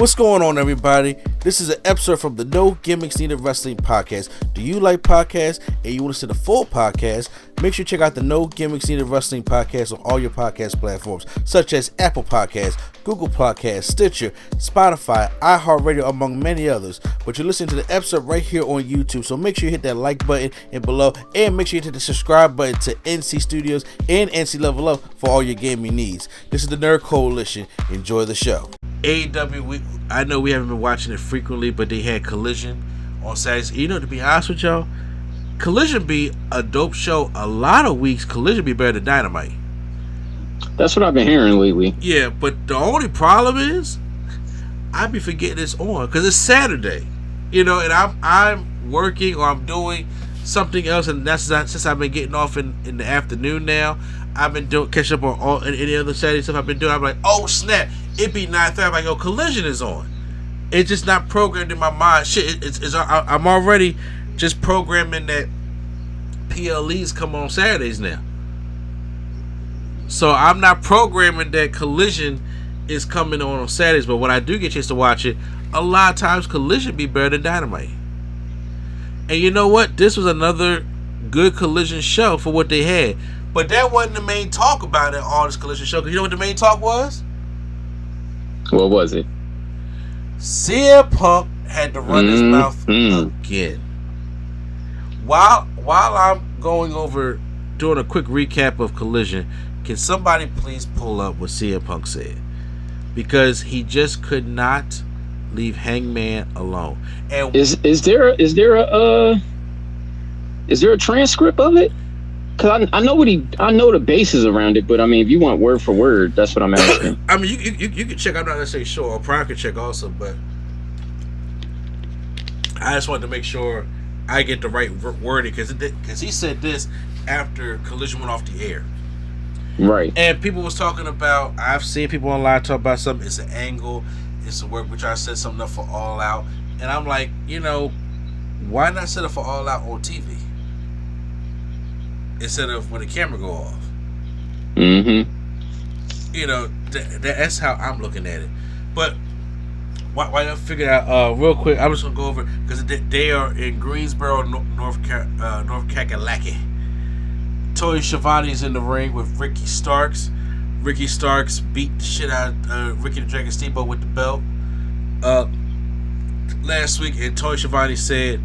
What's going on, everybody? This is an episode from the No Gimmicks Needed Wrestling podcast. Do you like podcasts and you want to see the full podcast? Make sure you check out the No Gimmicks Needed Wrestling podcast on all your podcast platforms, such as Apple Podcasts, Google Podcasts, Stitcher, Spotify, iHeartRadio, among many others. But you're listening to the episode right here on YouTube, so make sure you hit that like button and below, and make sure you hit the subscribe button to NC Studios and NC Level Up for all your gaming needs. This is the Nerd Coalition. Enjoy the show. AEW, I know we haven't been watching it frequently, but they had Collision on Saturdays. You know, to be honest with y'all, Collision be a dope show. A lot of weeks, Collision be better than Dynamite. That's what I've been hearing lately. Yeah, but the only problem is, I be forgetting it's on because it's Saturday, you know, and I'm working or I'm doing something else, and that's since I've been getting off in the afternoon now. I've been catching up on all any other Saturday stuff I've been doing. I'm like, oh snap, it be 9:30. I'm like, yo, Collision is on. It's just not programmed in my mind. Shit, I'm already just programming that PLEs come on Saturdays now. So I'm not programming that Collision is coming on Saturdays. But when I do get a chance to watch it, a lot of times Collision be better than Dynamite. And you know what? This was another good Collision show for what they had. But that wasn't the main talk about it on this Collision show. Because you know what the main talk was? What was it? CM Punk had to run his mouth again. While I'm going over, doing a quick recap of Collision, can somebody please pull up what CM Punk said? Because he just could not leave Hangman alone. And is there a transcript of it? Cause I know the bases around it, but I mean, if you want word for word, that's what I'm asking. I mean, you can check. I'm not necessarily sure. Or Prime can check also, but I just wanted to make sure I get the right wording because he said this after Collision went off the air, right? And people was talking about. I've seen people online talk about something. It's an angle. It's a work. Which I set something up for All Out, and I'm like, you know, why not set up for All Out on TV? Instead of when the camera go off. Mm-hmm. You know, that's how I'm looking at it. But why don't figure out real quick, I'm just going to go over, because they are in Greensboro, North Kakalaki. Toy Schiavone's in the ring with Ricky Starks. Ricky Starks beat the shit out of Ricky the Dragon Steamboat with the belt last week, and Toy Schiavone said,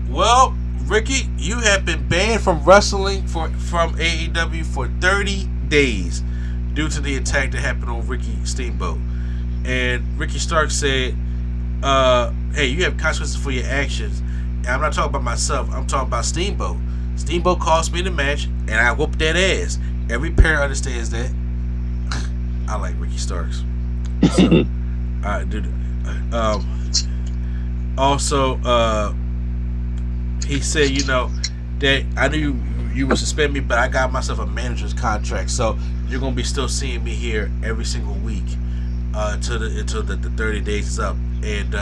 well, Ricky, you have been banned from wrestling from AEW for 30 days due to the attack that happened on Ricky Steamboat. And Ricky Stark said, hey, you have consequences for your actions. And I'm not talking about myself. I'm talking about Steamboat. Steamboat cost me the match, and I whooped that ass. Every parent understands that. I like Ricky Starks. So, dude. Also, he said, you know, that I knew you would suspend me, but I got myself a manager's contract, so you're gonna be still seeing me here every single week until the 30 days is up. And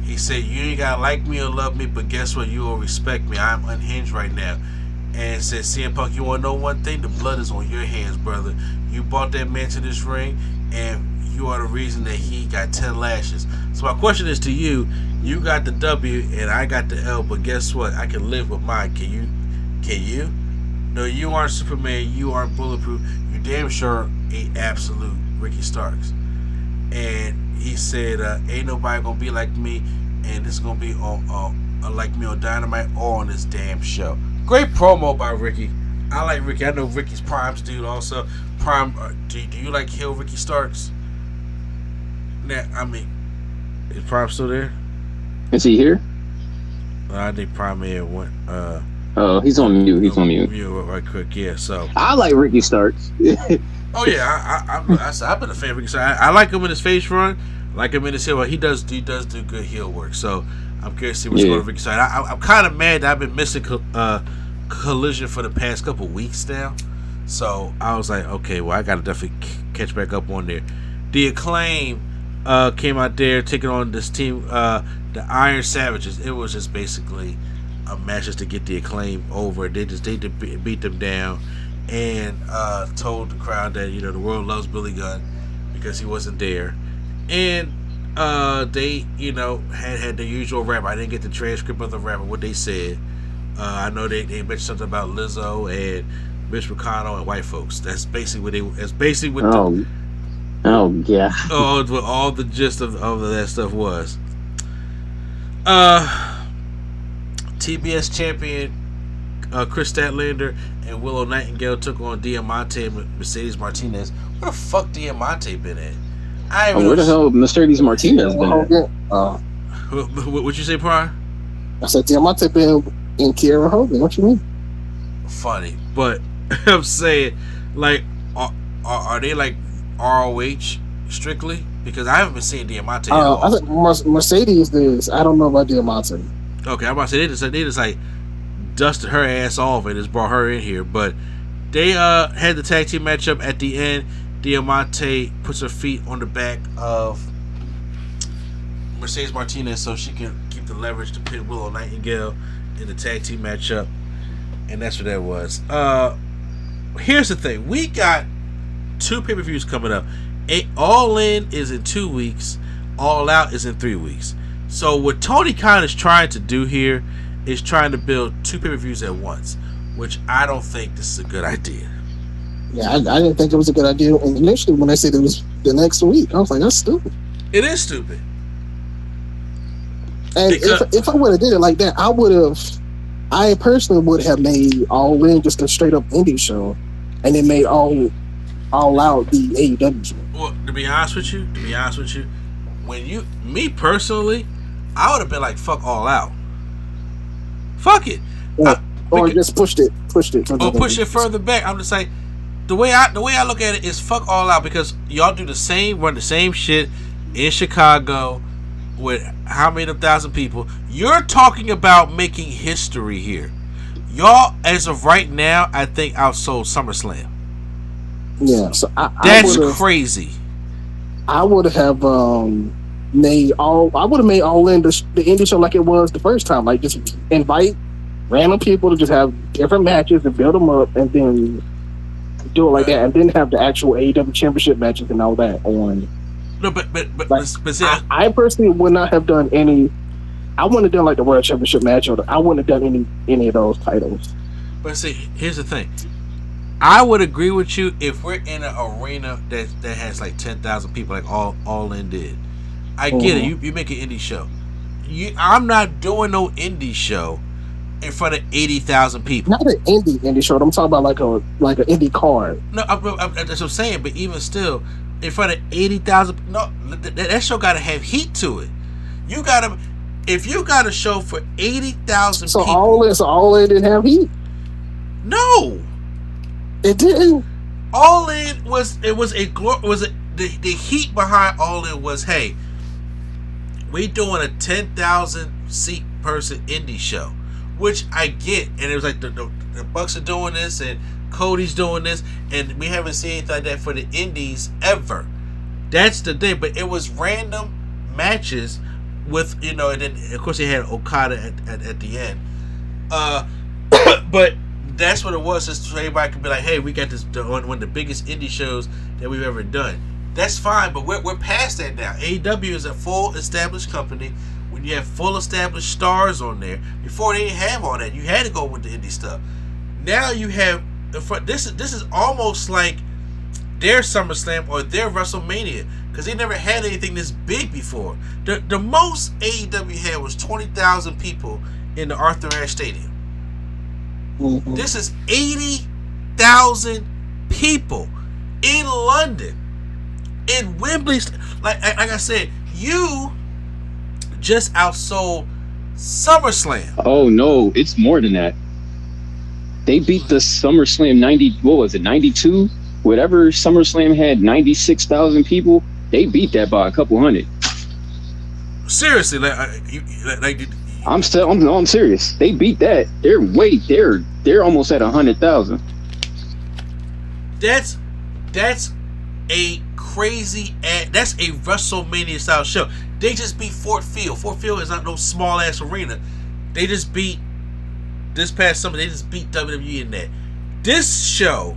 he said, you ain't gotta like me or love me, but guess what? You will respect me. I'm unhinged right now. And said, CM Punk, you wanna know one thing? The blood is on your hands, brother. You brought that man to this ring, and you are the reason that he got 10 lashes. So my question is to you. You got the W and I got the L, but guess what? I can live with mine. Can you? No, you aren't Superman. You aren't bulletproof. You damn sure ain't absolute Ricky Starks. And he said, ain't nobody gonna be like me, and this is gonna be on like me on Dynamite or on this damn show. Great promo by Ricky. I like Ricky. I know Ricky's Prime's dude also. Prime, do you like heel Ricky Starks? Now, I mean, is Prime still there? Is he here? I think Prime may have went. Oh, he's on mute. He's on mute. Right quick, yeah. So I like Ricky Starks. Oh yeah, I've been a fan of Ricky Starks. I like him in his face run. I like him in his heel. He does do good heel work. So I'm curious to see what's going on with Ricky Starks. I'm kind of mad that I've been missing Collision for the past couple weeks now. So I was like, okay, well I got to definitely catch back up on there. The Acclaim came out there taking on this team, the Iron Savages. It was just basically a match just to get the Acclaim over. They beat them down and told the crowd that, you know, the world loves Billy Gunn because he wasn't there. And They, had the usual rap. I didn't get the transcript of the rap of what they said. I know they mentioned something about Lizzo and Mitch McConnell and white folks. That's basically what they. That's basically what. Yeah. What all the gist of that stuff was. TBS champion Chris Statlander and Willow Nightingale took on Diamante and Mercedes Martinez. Where the fuck Diamante been at? Where the hell Mercedes Martinez been at? What you say, Pryor? I said Diamante been in Kiera Hogan. What you mean? Funny, but I'm saying, like, are they like ROH strictly? Because I haven't been seeing Diamante. I think Mercedes is. I don't know about Diamante. Okay, I'm about to say they just like dusted her ass off and just brought her in here. But they had the tag team matchup at the end. Diamante puts her feet on the back of Mercedes Martinez so she can keep the leverage to pin Willow Nightingale in the tag team matchup. And that's what that was. Here's the thing. We got 2 pay-per-views coming up. All In is in 2 weeks. All Out is in 3 weeks. So what Tony Khan is trying to do here is trying to build 2 pay-per-views at once, which I don't think this is a good idea. Yeah, I didn't think it was a good idea. And initially when they said it was the next week, I was like, that's stupid. It is stupid. And if I would have did it like that, I personally would have made All In just a straight up indie show, and then made All Out the AEW show. Well, to be honest with you, me personally, I would have been like, fuck All Out. Fuck it. Or just pushed it. Push it further back. I'm just like, the way I look at it is fuck All Out, because y'all run the same shit in Chicago with how many thousand people. You're talking about making history here. Y'all, as of right now, I think outsold SummerSlam. Yeah, so that's crazy. I would have made All In the indie show like it was the first time. Like, just invite random people to just have different matches and build them up, and then do it like that, and then have the actual AEW championship matches and all that on. No, but I personally would not have done any. I wouldn't have done like the World Championship match, or I wouldn't have done any of those titles. But see, here's the thing. I would agree with you if we're in an arena that has like 10,000 people, like All In did. I get it. You make an indie show. I'm not doing no indie show in front of 80,000 people. Not an indie show. I'm talking about like an indie card. No, that's what I'm saying. But even still, in front of 80,000, no, that show got to have heat to it. If you got a show for 80,000 people. All In didn't have heat. No, it didn't. All In the heat behind All In was, hey, we doing a 10,000 seat person indie show, which I get, and it was like the Bucks are doing this and Cody's doing this, and we haven't seen anything like that for the indies ever. That's the thing. But it was random matches with, and then of course they had Okada at the end. But that's what it was, just so everybody could be like, hey, we got this one of the biggest indie shows that we've ever done. That's fine, but we're past that now. AEW is a full established company. When you have full established stars on there, before they didn't have all that, you had to go with the indie stuff. Now you have this is almost like their SummerSlam or their WrestleMania, because they never had anything this big before. The most AEW had was 20,000 people in the Arthur Ashe Stadium. Mm-hmm. This is 80,000 people in London, in Wembley. Like I said, you just outsold SummerSlam. Oh no, it's more than that. They beat the SummerSlam 92? Whatever SummerSlam had 96,000 people, they beat that by a couple hundred. Seriously, I'm serious. They beat that. They're almost at 100,000. That's a crazy. That's a WrestleMania style show. They just beat Fort Field. Fort Field is not no small ass arena. They just beat this past summer. They just beat WWE in that. This show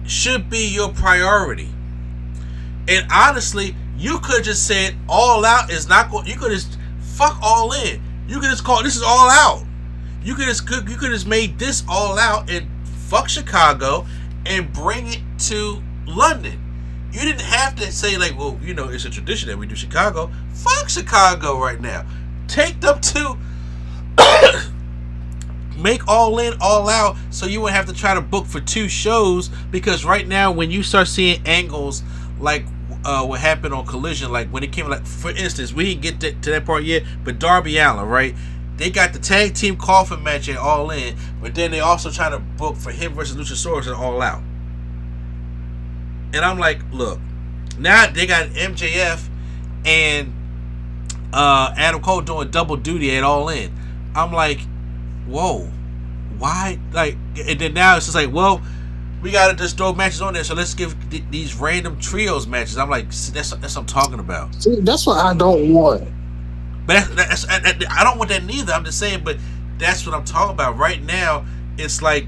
should be your priority. And honestly, You could just said All Out is not going. You could just fuck All In. You could just call this is All Out. You could just made this All Out and fuck Chicago and bring it to London. You didn't have to say like, well, you know, it's a tradition that we do Chicago. Fuck Chicago right now. Take them to make All In, All Out, so you wouldn't have to try to book for 2 shows. Because right now, when you start seeing angles like what happened on Collision, like when it came, like for instance, we didn't get to that part yet, but Darby Allin, right? They got the tag team coffin match at All In, but then they also trying to book for him versus Luchasaurus at All Out. And I'm like, look, now they got MJF and Adam Cole doing double duty at All In. I'm like, whoa, why? Like, and then now it's just like, well, we gotta just throw matches on there, so let's give these random trios matches. I'm like, that's what I'm talking about. See, that's what I don't want. But I don't want that neither. I'm just saying, but that's what I'm talking about. Right now, it's like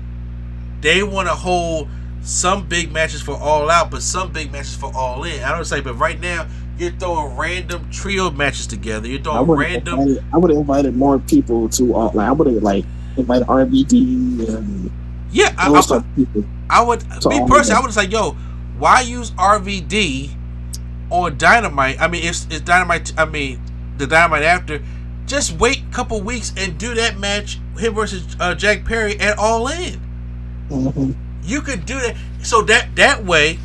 they want to hold some big matches for All Out, but some big matches for All In. I don't say, but right now you're throwing random trio matches together. You're throwing random. I would have invited more people to All Out. I would have invited RVD and those type of people. I would me personally. I would say, yo, why use RVD on Dynamite? I mean, it's Dynamite. I mean, the Dynamite after. Just wait a couple weeks and do that match, him versus Jack Perry at All In. Mm-hmm. You could do that, so that way,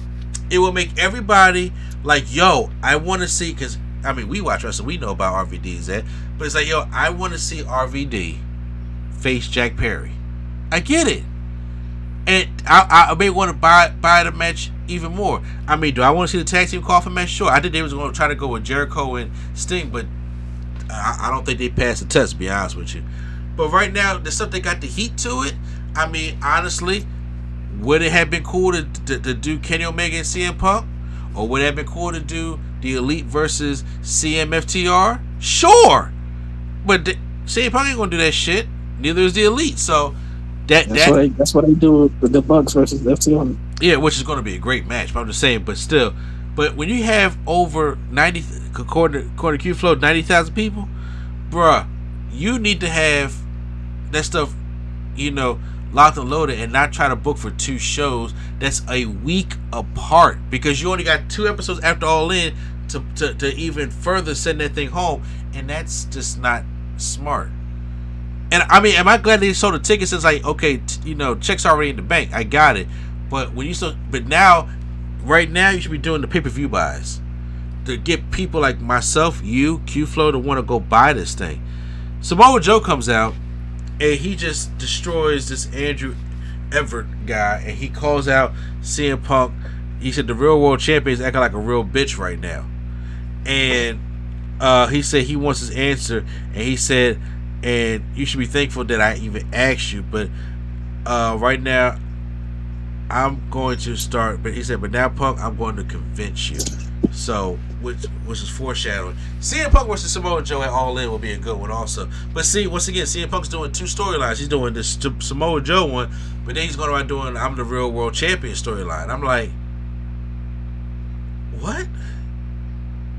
it will make everybody like, yo, I want to see, because I mean, we watch wrestling, we know about RVD's that, but it's like, yo, I want to see RVD face Jack Perry. I get it, and I may want to buy the match even more. I mean, do I want to see the tag team coffin match? Sure. I think they was going to try to go with Jericho and Sting, but I don't think they passed the test, to be honest with you. But right now, the stuff they got the heat to it. I mean, honestly, would it have been cool to do Kenny Omega and CM Punk? Or would it have been cool to do the Elite versus CMFTR? Sure! But CM Punk ain't gonna do that shit. Neither is the Elite. So that's what they do with the Bucks versus FTR. Yeah, which is gonna be a great match. But I'm just saying, but still. But when you have over 90, according to Q-Flow, 90,000 people, bruh, you need to have that stuff, you know, locked and loaded, and not try to book for 2 shows that's a week apart, because you only got 2 episodes after All In to even further send that thing home, and that's just not smart. And I mean, am I glad they sold the tickets? It's like, okay, you know, check's already in the bank, I got it, but now right now you should be doing the pay-per-view buys to get people like myself, you, Q-Flow, to want to go buy this thing. Samoa Joe comes out and he just destroys this Andrew Everett guy, and he calls out CM Punk. He said the real world champion is acting like a real bitch right now, and he said he wants his answer, and he said, and you should be thankful that I even asked you, but right now I'm going to start, but he said, but now Punk, I'm going to convince you. So, which is foreshadowing. CM Punk versus Samoa Joe at All In will be a good one also. But see, once again, CM Punk's doing 2 storylines. He's doing this Samoa Joe one, but then he's going around doing I'm the real world champion storyline. I'm like, what?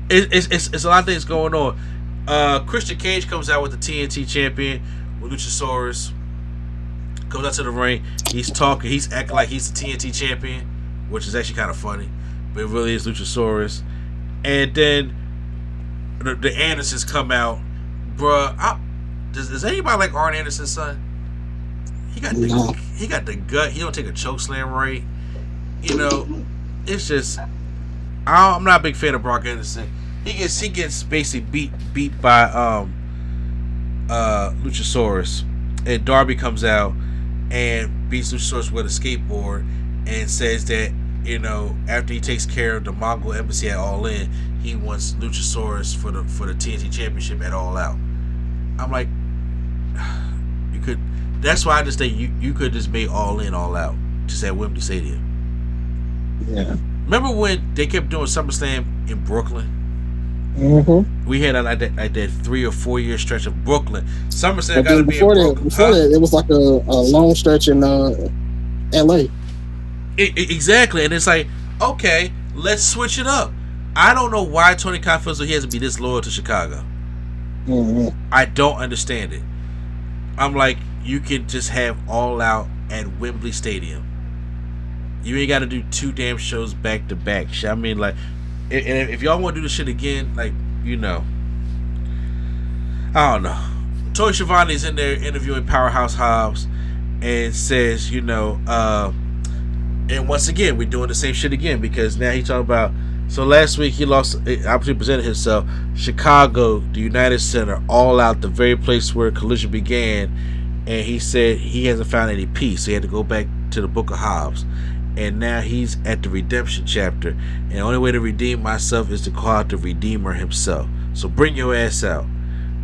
It's a lot of things going on. Christian Cage comes out with the TNT champion with Luchasaurus. Comes out to the ring. He's talking. He's acting like he's the TNT champion, which is actually kind of funny. But it really is Luchasaurus. And then the Andersons come out. Bruh, does anybody like Arn Anderson's son? He got the gut. He don't take a choke slam right. You know, it's just, I'm not a big fan of Brock Anderson. He gets basically beat by Luchasaurus. And Darby comes out and beats Luchasaurus with a skateboard and says that, you know, after he takes care of the Mongol embassy at All In, he wants Luchasaurus for the TNT Championship at All Out. I'm like, you could. That's why I just think you could just make All In, All Out, just at Wembley Stadium. Yeah. Remember when they kept doing SummerSlam in Brooklyn? Mm-hmm. We had like that 3 or 4 year stretch of Brooklyn. SummerSlam got to be in before Brooklyn. That, it was like a long stretch in L.A. Exactly, and it's like, okay, let's switch it up. I don't know why Tony Khan feels like he has to be this loyal to Chicago. Mm-hmm. I don't understand it. I'm like, you can just have All Out at Wembley Stadium. You ain't got to do 2 damn shows back to back. I mean, like, and if y'all want to do this shit again, like, you know, I don't know. Tony Schiavone's in there interviewing Powerhouse Hobbs and says, you know, and once again, we're doing the same shit again because now he's talking about. So last week he lost, obviously presented himself. Chicago, the United Center, All Out, the very place where Collision began, and he said he hasn't found any peace. So he had to go back to the Book of Hobbs, and now he's at the redemption chapter. And the only way to redeem myself is to call out the Redeemer himself. So bring your ass out.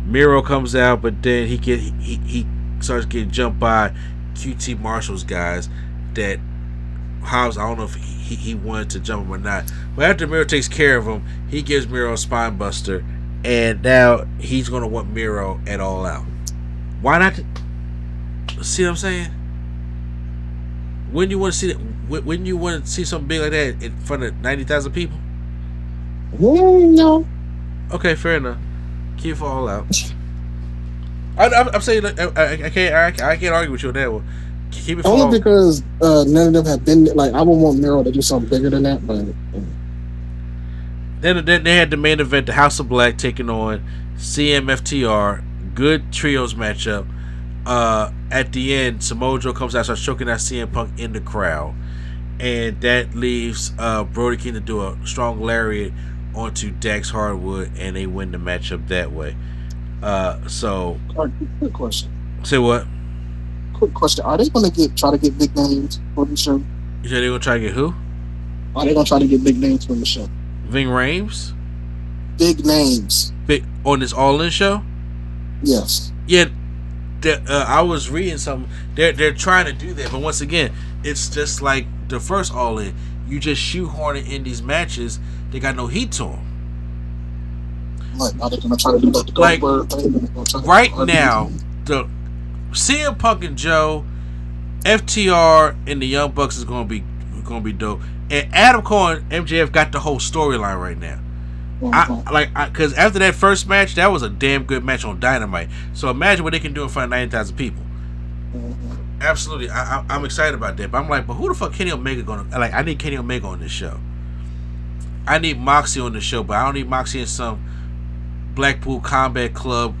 Miro comes out, but then he starts getting jumped by QT Marshall's guys that Hobbs, I don't know if he wanted to jump him or not. But after Miro takes care of him, he gives Miro a spine buster, and now he's going to want Miro at All Out. Why not? See what I'm saying? Wouldn't you want to see that? Wouldn't you want to see something big like that in front of 90,000 people? No. Okay, fair enough. Keep it All Out. I'm saying I can't argue with you on that one. Keep it only because none of them have been like. I would want Miro to do something bigger than that, but. Then they had the main event, the House of Black taking on CMFTR. Good trios matchup. At the end, Samoa Joe comes out, starts choking out CM Punk in the crowd, and that leaves Brody King to do a strong lariat onto Dax Hardwood, and they win the matchup that way. So, quick question. Say what? Quick question: are they going to try to get big names for the show? You said they're going to try to get who? Are they going to try to get big names for the show? Ving Rhames? Big names. Big on this All In show? Yes. Yeah. I was reading something. They're trying to do that, but once again, it's just like the first All In. You just shoehorn it in these matches. They got no heat to them. Like, are they going to try to do like the Goldberg thing? Right now, the CM Punk and Joe, FTR, and the Young Bucks is going to be dope. And Adam Cole and MJF got the whole storyline right now. Because after that first match, that was a damn good match on Dynamite. So imagine what they can do in front of 90,000 people. Mm-hmm. Absolutely, I'm excited about that. But I'm like, but who the fuck Kenny Omega gonna like? I need Kenny Omega on this show. I need Moxie on the show, but I don't need Moxie in some Blackpool Combat Club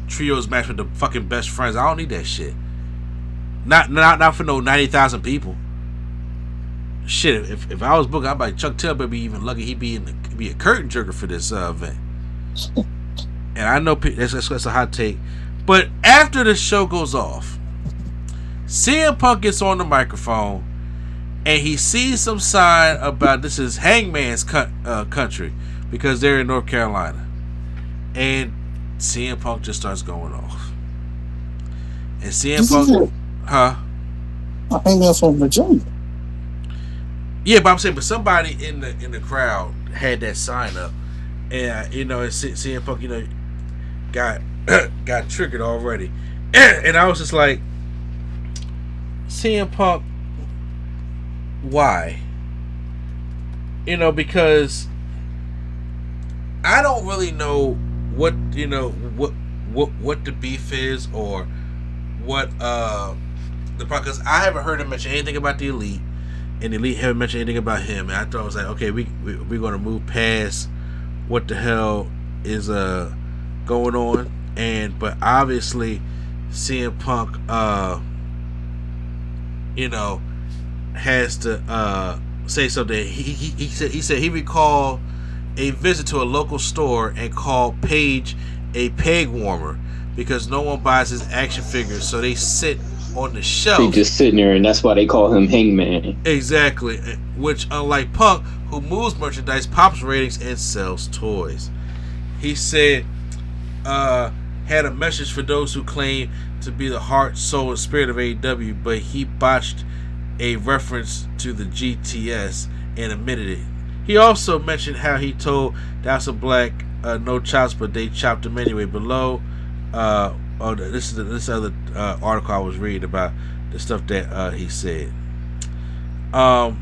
trios match with the fucking best friends. I don't need that shit. Not for no 90,000 people. Shit, if I was booking, I'd be like, Chuck Taylor better be even lucky he'd be a curtain jerker for this event. And I know that's a hot take, but after the show goes off, CM Punk gets on the microphone and he sees some sign about this is Hangman's country because they're in North Carolina, and CM Punk just starts going off. And CM Punk, Hangman's from Virginia. Yeah, but I'm saying, but somebody in the crowd had that sign up, and you know, CM Punk, you know, got triggered already, and I was just like, CM Punk, why? You know, because I don't really know what what the beef is or what the problem, because I haven't heard him mention anything about the Elite. And the Elite haven't mentioned anything about him, and I thought I was like, okay, we're gonna move past what the hell is going on, but obviously CM Punk you know, has to say something. He said he recalled a visit to a local store and called Paige a peg warmer because no one buys his action figures, so they sit on the shelf. They just sitting there, and that's why they call him Hangman. Exactly. Which, unlike Punk, who moves merchandise, pops ratings, and sells toys. He said, had a message for those who claim to be the heart, soul, and spirit of AEW, but he botched a reference to the GTS and admitted it. He also mentioned how he told House of Black no chops, but they chopped him anyway. Below, this other article I was reading about the stuff that he said. I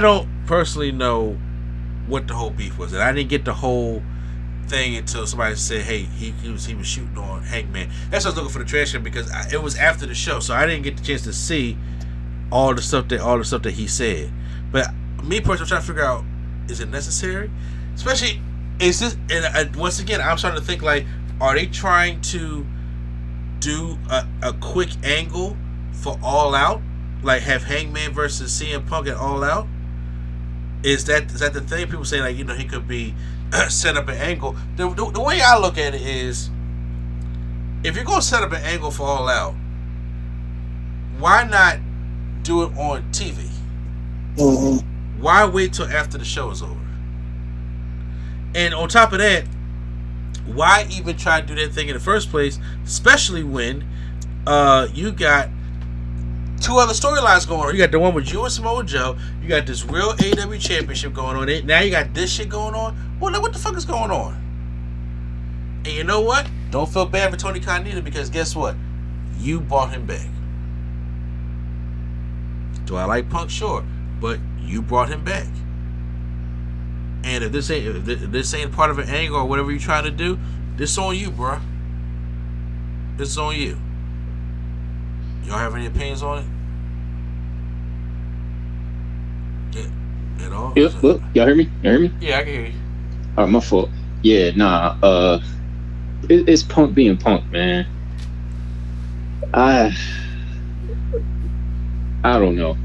don't personally know what the whole beef was, and I didn't get the whole thing until somebody said, "Hey, he was shooting on Hangman." That's why I was looking for the transcript because it was after the show, so I didn't get the chance to see all the stuff that he said. But me personally, I'm trying to figure out, is it necessary? Especially, is this? And once again, I'm starting to think like, are they trying to do a quick angle for All Out, like have Hangman versus CM Punk at All Out? Is that the thing? People say like, he could be set up an angle. The way I look at it is, if you're gonna set up an angle for All Out, why not do it on TV? Mm-hmm. Why wait till after the show is over? And on top of that, why even try to do that thing in the first place? Especially when you got two other storylines going on. You got the one with you and Samoa Joe. You got this real AEW championship going on. Now you got this shit going on. Well, what the fuck is going on? And you know what? Don't feel bad for Tony Khan either, because guess what? You brought him back. Do I like Punk? Sure. But you brought him back. And if this ain't part of an angle or whatever you're trying to do, this on you, bro. This is on you. Y'all have any opinions on it? Yeah, at all? Yep, look, y'all hear me? Yeah, I can hear you. All right, my fault. Yeah, nah. It's Punk being Punk, man. I don't know.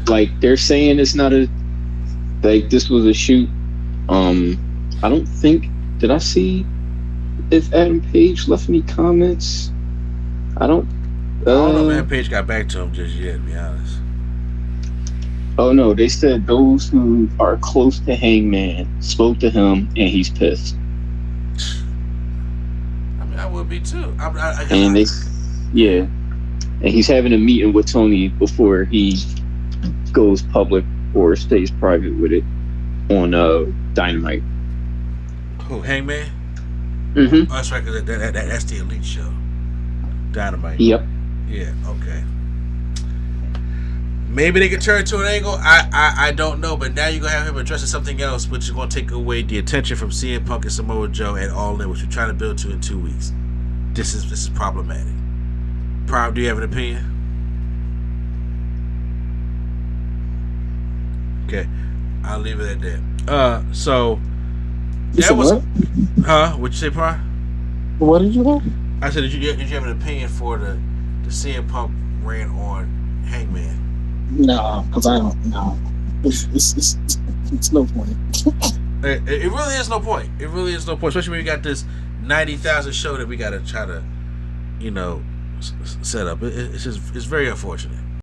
Like, they're saying it's not this was a shoot. I don't think. Did I see if Adam Page left any comments? I don't know if Adam Page got back to him just yet, to be honest. Oh no, they said those who are close to Hangman spoke to him and he's pissed. I mean, I would be too. And he's having a meeting with Tony before he goes public or stays private with it on Dynamite. Who, Hangman? Mm-hmm. Oh, that's right, because that's the Elite show. Dynamite. Yep. Yeah, okay. Maybe they could turn it to an angle. I don't know, but now you're going to have him addressing something else, which is going to take away the attention from CM Punk and Samoa Joe and All In, which we're trying to build to in 2 weeks. This is problematic. Do you have an opinion? Okay, I'll leave it at that. So that was what? What'd you say, Prime? What did you have? I said, did you have an opinion for the CM Punk ran on Hangman? No, because I don't know. It's no point. It really is no point. It really is no point, especially when you got this 90,000 show that we got to try to, set up. It's very unfortunate.